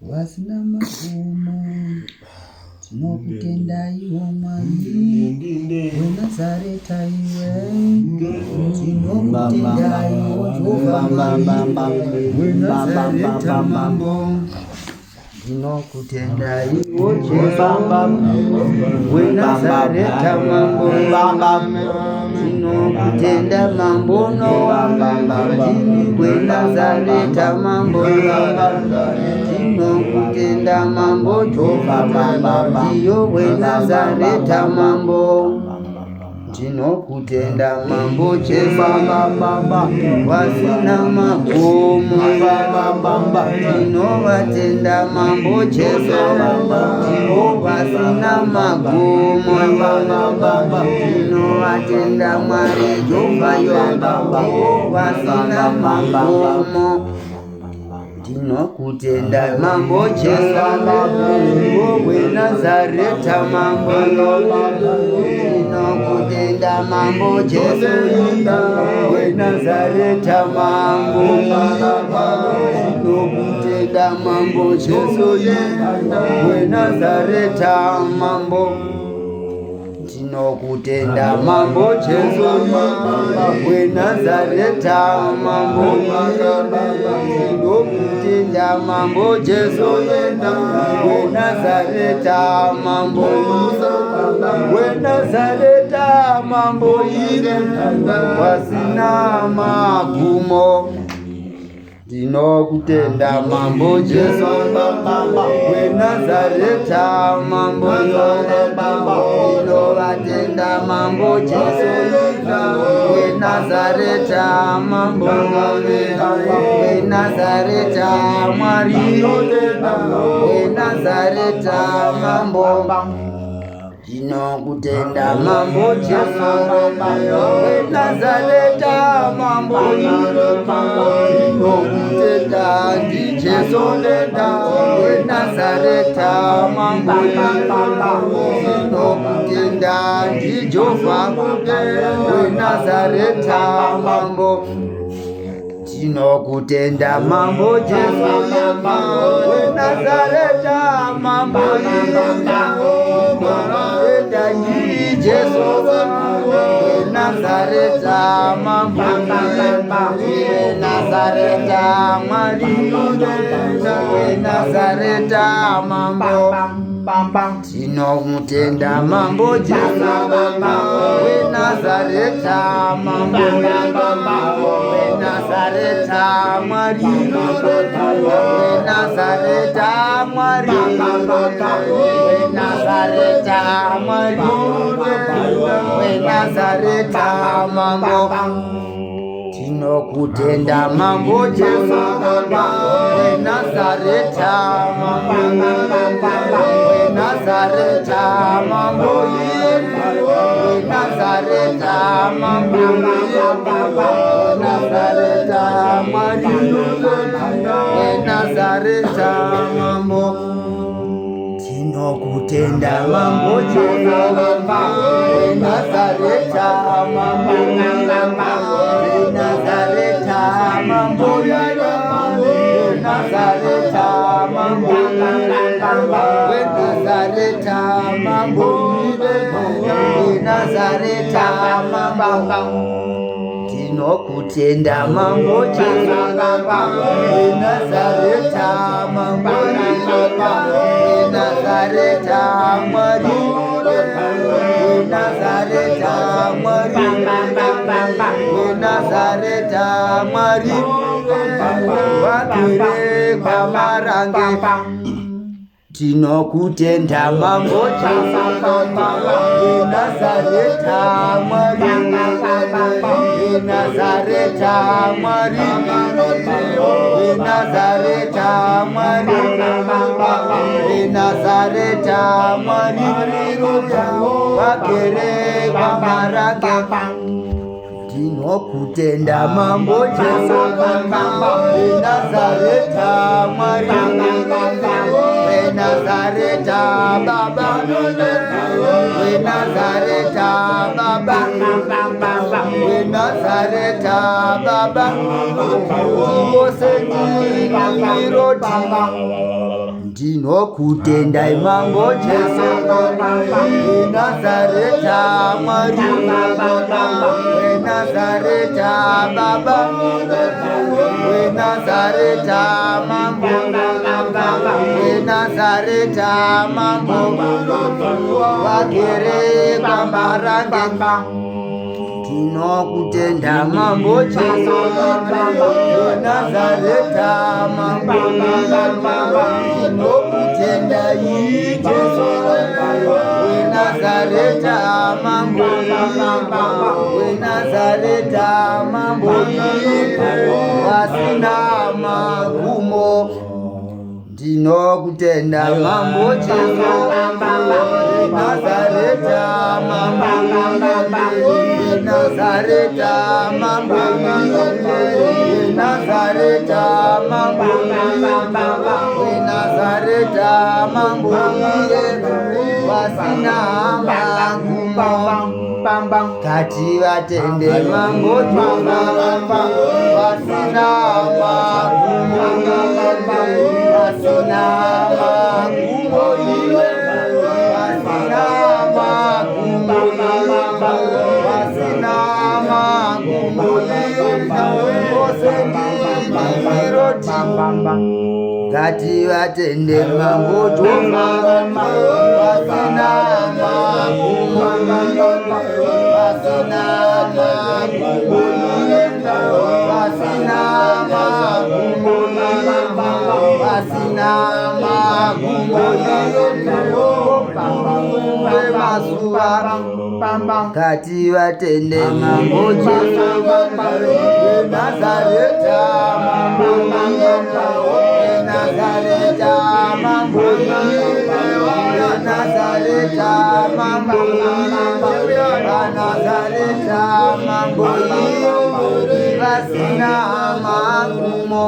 wasina magumo tinokutenda iwo Mwari weNazareta iwe tinokutenda iwo Jehova weNazareta mambo tinokutenda iwo Jehova weNazareta mambo tinokutenda mambo weNazareta mambo tinokutenda mambo iyo weNazareta mambo tinokutenda mambo wasina magumo tinovatenda mambo wasina magumo tinovatenda Mwari Jehova wasina magumo tinokutenda mambo weNazareta mambo tinokutenda mambo weNazareta mambo tinokutenda mambo weNazareta mambo tinokutenda mambo weNazareta mambo tinokutenda mambo weNazareta mambo weNazareta mambo wasina magumo tinokutenda mambo weNazareta mambo tinovatenda mambo weNazareta mambo weNazareta Mwari weNazareta mambo tinokutenda mambo weNazareta mambo tinokutenda Jesu weNazareta mambo tinokutenda Jehova weNazareta mambo tinokutenda mambo weNazareta mambo Jesu weNazareta mambo weNazareta Mwari weNazareta mambo tinokutenda mambo weNazareta mambo weNazareta Mwari weNazareta Mwari weNazareta Mwari weNazareta mambo tinokutenda mambo weNazareta mambo weNazareta mambo weNazareta mambo weNazareta Mwari weNazareta mambo tinokutenda mambo weNazareta mambo weNazareta mambo weNazareta mambo weNazareta mambo weNazareta mambo tinokutenda mambo weNazareta mambo weNazareta Mwari weNazareta Mwari weNazareta Mwari wapere kwa marange tinokutenda mambo weNazareta Mwari weNazareta Mwari weNazareta Mwari weNazareta Mwari wapere kwa marange tinokutenda mambo weNazareta Mwari weNazareta Baba weNazareta Baba Nazareta Baba Ndinosendimiroti ndinokutendai mambo Jesu Nazareta Mwari Nazareta Baba Nazareta mambo Nazareta mambo wagere kwamarange tinokutenda mambo Jesu Nazareta mambo tinokutenda Jesu Nazareta mambo Nazareta mambo wasina magumo ndinokutenda mambo Jesu Nazareta mambo Nazareta mambo Nazareta mambo Nazareta mambo wasina magumo kati vatende mambo wasina magumo wasina magumo wasina magumo wasina magumo kati vatende mambo wasina magumo wasina magumo wasina magumo wasina magumo mazuva kati vatende mambo Jesu Nazareta mambo Nazareta mambo Nazareta mambo Nazareta mambo wasina magumo